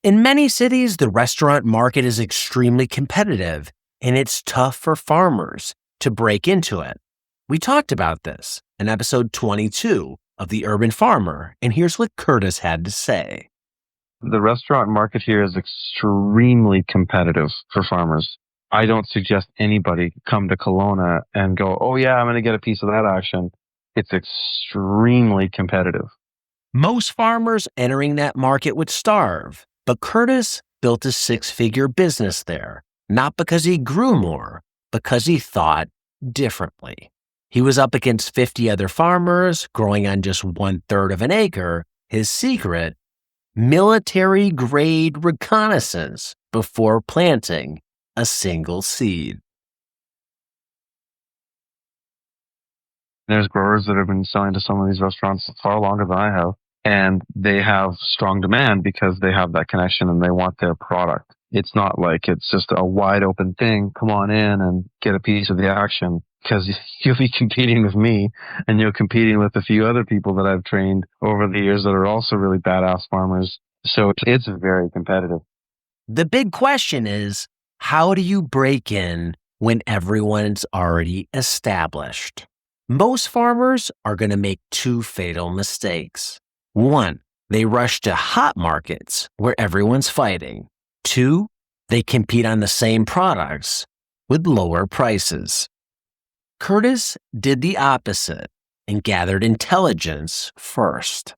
In many cities, the restaurant market is extremely competitive, and it's tough for farmers to break into it. We talked about this in episode 22 of The Urban Farmer, and here's what Curtis had to say. The restaurant market here is extremely competitive for farmers. I don't suggest anybody come to Kelowna and go, oh yeah, I'm going to get a piece of that action. It's extremely competitive. Most farmers entering that market would starve, but Curtis built a six-figure business there, not because he grew more, because he thought differently. He was up against 50 other farmers growing on just 1/3 of an acre. His secret, military-grade reconnaissance before planting a single seed. There's growers that have been selling to some of these restaurants far longer than I have, and they have strong demand because they have that connection and they want their product. It's not like it's just a wide open thing. Come on in and get a piece of the action, because you'll be competing with me and you're competing with a few other people that I've trained over the years that are also really badass farmers. So it's very competitive. The big question is, how do you break in when everyone's already established? Most farmers are going to make two fatal mistakes. One, they rush to hot markets where everyone's fighting. Two, they compete on the same products with lower prices. Curtis did the opposite and gathered intelligence first.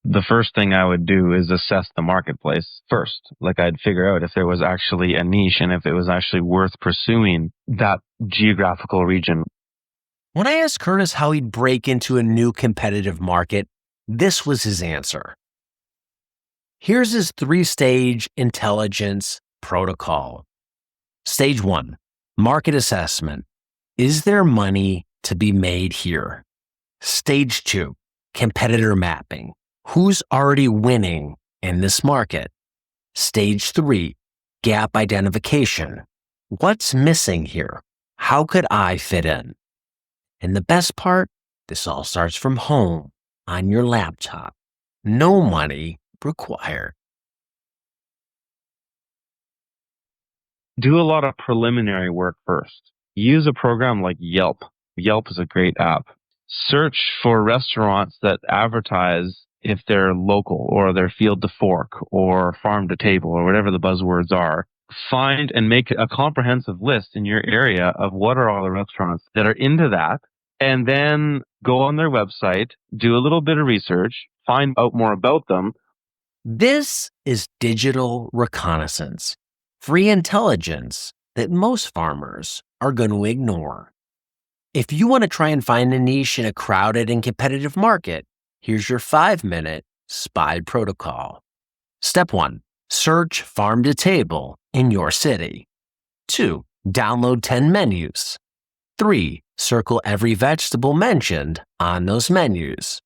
The first thing I would do is assess the marketplace first. Like, I'd figure out if there was actually a niche and if it was actually worth pursuing that geographical region. When I asked Curtis how he'd break into a new competitive market, this was his answer. Here's his 3-stage intelligence protocol. Stage 1, market assessment. Is there money to be made here? Stage 2, competitor mapping. Who's already winning in this market? Stage 3, gap identification. What's missing here? How could I fit in? And the best part, this all starts from home on your laptop. No money required. Do a lot of preliminary work first. Use a program like Yelp. Yelp is a great app. Search for restaurants that advertise if they're local or they're field to fork or farm to table or whatever the buzzwords are. Find and make a comprehensive list in your area of what are all the restaurants that are into that, and then go on their website, do a little bit of research, find out more about them. This is digital reconnaissance, free intelligence that most farmers are going to ignore. If you want to try and find a niche in a crowded and competitive market, here's your 5-minute spy protocol. Step 1, search farm to table in your city. 2, download 10 menus. 3, circle every vegetable mentioned on those menus.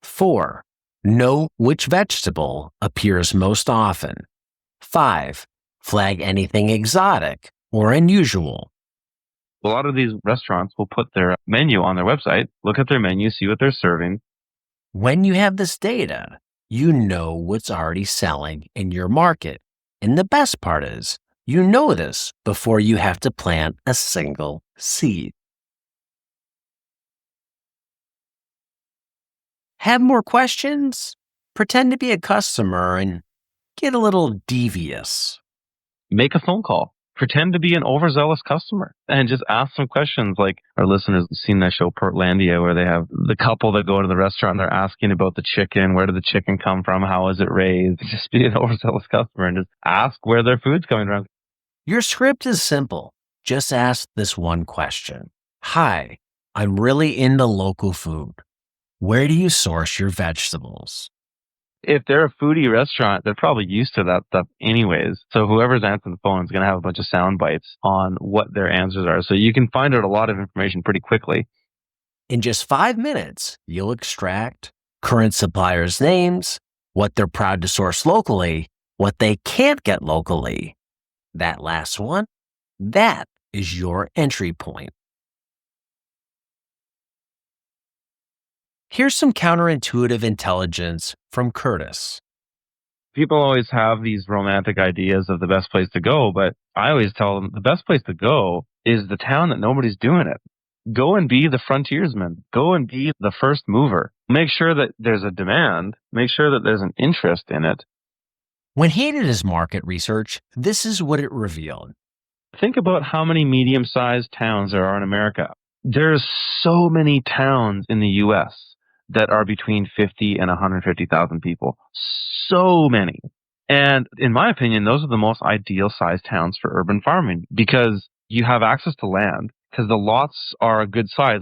4, know which vegetable appears most often. 5, flag anything exotic or unusual. A lot of these restaurants will put their menu on their website, look at their menu, see what they're serving. When you have this data, you know what's already selling in your market. And the best part is, you know this before you have to plant a single seed. Have more questions? Pretend to be a customer and get a little devious. Make a phone call. Pretend to be an overzealous customer and just ask some questions. Like, our listeners have seen that show Portlandia, where they have the couple that go to the restaurant and they're asking about the chicken. Where did the chicken come from? How is it raised? Just be an overzealous customer and just ask where their food's coming from. Your script is simple. Just ask this one question. Hi, I'm really into local food. Where do you source your vegetables? If they're a foodie restaurant, they're probably used to that stuff anyways. So whoever's answering the phone is going to have a bunch of sound bites on what their answers are. So you can find out a lot of information pretty quickly. In just 5 minutes, you'll extract current suppliers' names, what they're proud to source locally, what they can't get locally. That last one, that is your entry point. Here's some counterintuitive intelligence from Curtis. People always have these romantic ideas of the best place to go, but I always tell them the best place to go is the town that nobody's doing it. Go and be the frontiersman. Go and be the first mover. Make sure that there's a demand. Make sure that there's an interest in it. When he did his market research, this is what it revealed. Think about how many medium-sized towns there are in America. There's so many towns in the U.S. that are between 50 and 150,000 people. So many. And in my opinion, those are the most ideal sized towns for urban farming because you have access to land, because the lots are a good size.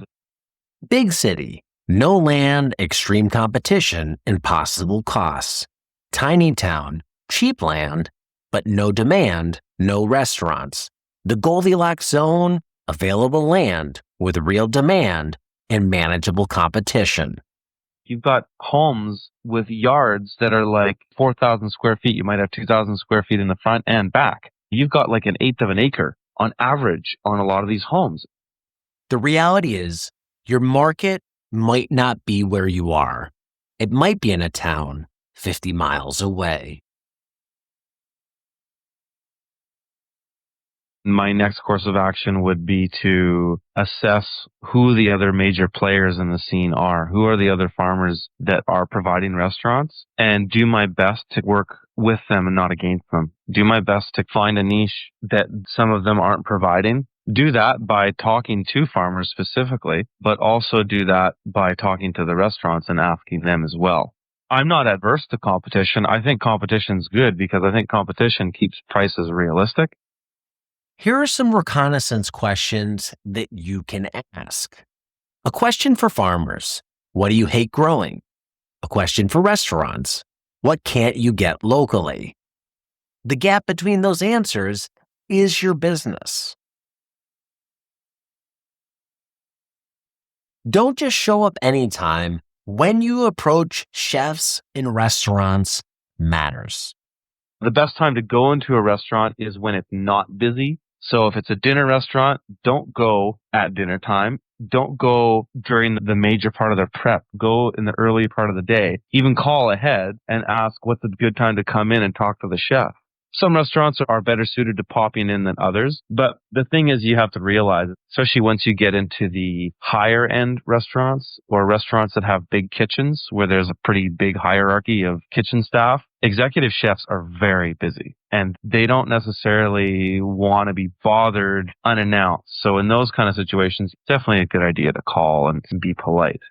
Big city, no land, extreme competition, impossible costs. Tiny town, cheap land, but no demand, no restaurants. The Goldilocks zone, available land with real demand and manageable competition. You've got homes with yards that are like 4,000 square feet. You might have 2,000 square feet in the front and back. You've got like an eighth of an acre on average on a lot of these homes. The reality is, your market might not be where you are. It might be in a town 50 miles away. My next course of action would be to assess who the other major players in the scene are. Who are the other farmers that are providing restaurants? And do my best to work with them and not against them. Do my best to find a niche that some of them aren't providing. Do that by talking to farmers specifically, but also do that by talking to the restaurants and asking them as well. I'm not adverse to competition. I think competition's good because I think competition keeps prices realistic. Here are some reconnaissance questions that you can ask. A question for farmers: what do you hate growing? A question for restaurants: what can't you get locally? The gap between those answers is your business. Don't just show up anytime. When you approach chefs in restaurants matters. The best time to go into a restaurant is when it's not busy. So if it's a dinner restaurant, don't go at dinner time. Don't go during the major part of their prep. Go in the early part of the day. Even call ahead and ask what's a good time to come in and talk to the chef. Some restaurants are better suited to popping in than others. But the thing is, you have to realize, especially once you get into the higher end restaurants or restaurants that have big kitchens where there's a pretty big hierarchy of kitchen staff, executive chefs are very busy and they don't necessarily want to be bothered unannounced. So in those kind of situations, it's definitely a good idea to call and be polite.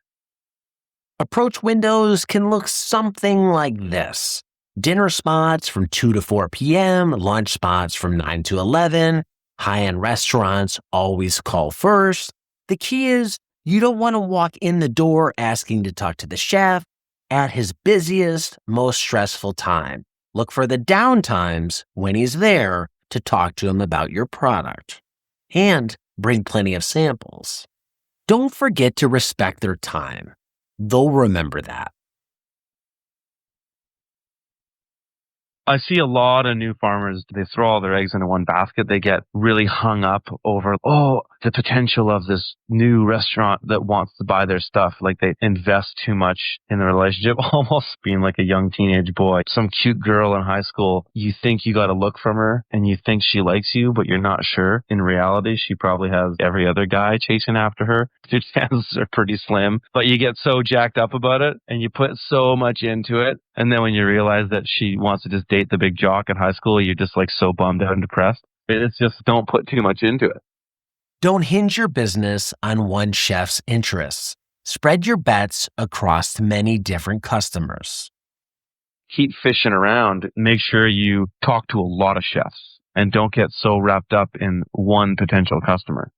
Approach windows can look something like this. Dinner spots from 2 to 4 p.m., lunch spots from 9 to 11. High-end restaurants always call first. The key is you don't want to walk in the door asking to talk to the chef at his busiest, most stressful time. Look for the downtimes when he's there to talk to him about your product. And bring plenty of samples. Don't forget to respect their time. They'll remember that. I see a lot of new farmers, they throw all their eggs into one basket. They get really hung up over, the potential of this new restaurant that wants to buy their stuff. Like they invest too much in the relationship, almost being like a young teenage boy. Some cute girl in high school, you think you got a look from her and you think she likes you, but you're not sure. In reality, she probably has every other guy chasing after her. Your chances are pretty slim, but you get so jacked up about it and you put so much into it. And then when you realize that she wants to just date the big jock in high school, you're just like so bummed out and depressed. It's just don't put too much into it. Don't hinge your business on one chef's interests. Spread your bets across many different customers. Keep fishing around. Make sure you talk to a lot of chefs and don't get so wrapped up in one potential customer.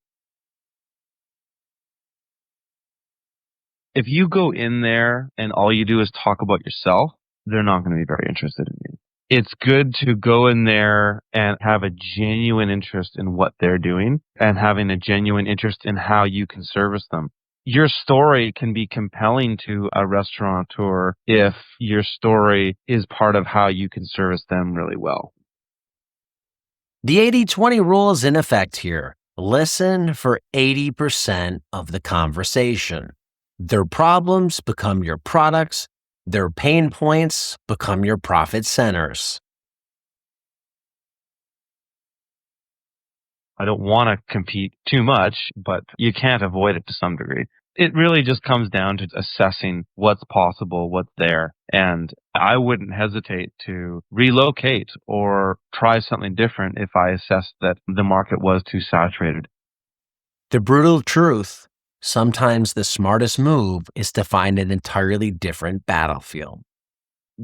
If you go in there and all you do is talk about yourself, they're not going to be very interested in you. It's good to go in there and have a genuine interest in what they're doing and having a genuine interest in how you can service them. Your story can be compelling to a restaurateur if your story is part of how you can service them really well. The 80-20 rule is in effect here. Listen for 80% of the conversation. Their problems become your products. Their pain points become your profit centers. I don't want to compete too much, but you can't avoid it to some degree. It really just comes down to assessing what's possible, what's there. And I wouldn't hesitate to relocate or try something different if I assessed that the market was too saturated. The brutal truth, sometimes the smartest move is to find an entirely different battlefield.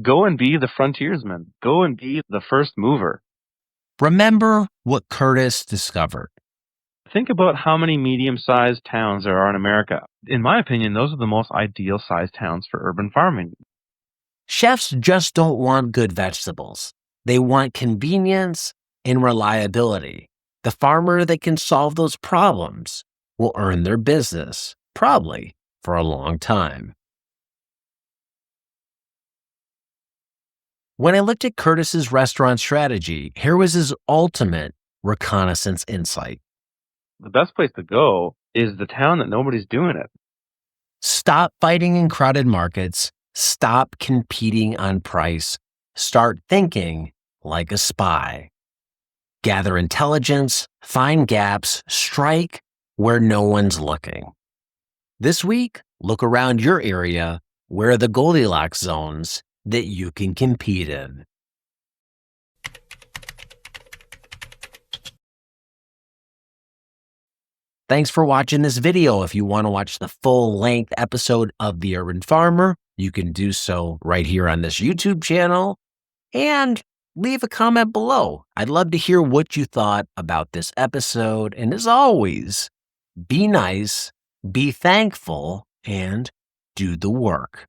Go and be the frontiersman. Go and be the first mover. Remember what Curtis discovered. Think about how many medium-sized towns there are in America. In my opinion, those are the most ideal-sized towns for urban farming. Chefs just don't want good vegetables. They want convenience and reliability. The farmer that can solve those problems will earn their business, probably for a long time. When I looked at Curtis's restaurant strategy, here was his ultimate reconnaissance insight. The best place to go is the town that nobody's doing it. Stop fighting in crowded markets. Stop competing on price. Start thinking like a spy. Gather intelligence, find gaps, strike where no one's looking. This week, look around your area. Where are the Goldilocks zones that you can compete in? Thanks for watching this video. If you want to watch the full-length episode of The Urban Farmer, you can do so right here on this YouTube channel. And leave a comment below. I'd love to hear what you thought about this episode. And as always, be nice, be thankful, and do the work.